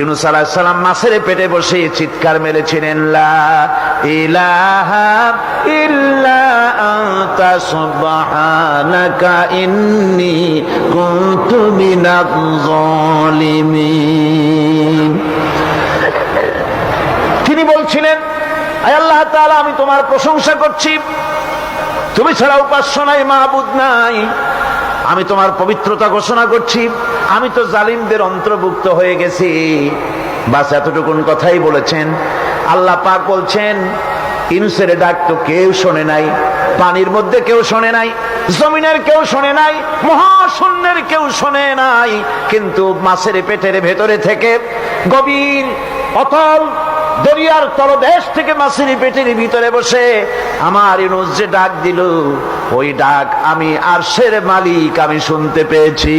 ইউনূস আলাইহিস সালাম মাছের পেটে বসে চিৎকার মেরেছিলেন, লা ইলাহা ইল্লা আনতা সুবহানাকা ইন্নী কুনতু মিনাজ জালিমিন। তিনি বলছিলেন, আয় আল্লাহ তাআলা, আমি তোমার প্রশংসা করছি, তুমি ছাড়া উপাস্য নাই, মাবুদ নাই। আমি তোমার পবিত্রতা ঘোষণা করছি, আমি তো জালিমদের অন্তর্ভুক্ত হয়ে গেছি। বাস এতটুকুন কথাই বলেছেন। আল্লাহ পাক বলছেন, ইউনূসের ডাক তো কেউ শোনে নাই, পানির মধ্যে কেউ শোনে নাই, জমিনের কেউ শোনে নাই, মহাশূন্যের কেউ শোনে নাই, কিন্তু মাছের পেটের ভেতরে থেকে গভীর অতল দরিয়ার তলদেশ থেকে মাছের পেটের ভিতরে বসে আমার ইউনূস যে ডাক দিল, ওই ডাক আমি আরশের মালিক আমি শুনতে পেয়েছি,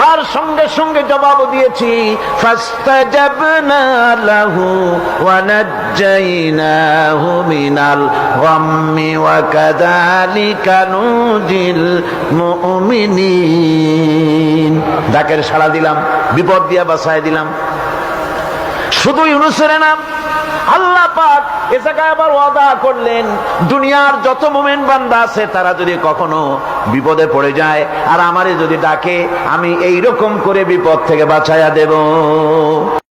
আর সঙ্গে সঙ্গে জবাব দিয়েছি। ফাস্তাজাবনা লাহু ওয়া নাজ্জাইনাহু মিনাল গাম্মি ওয়া কাযালিকা নুজিল মুমিনিন। ডাকের সাড়া দিলাম, বিপদ দিয়া বাঁচায় দিলাম। শুধু ইউনূসের নাম, আল্লাহ পাক এ জায়গায় আবার ওয়াদা করলেন, দুনিয়ার যত মুমিন বান্দা আছে তারা যদি কখনো বিপদে পড়ে যায় আর আমারে যদি ডাকে, আমি এইরকম করে বিপদ থেকে বাঁচাইয়া দেব।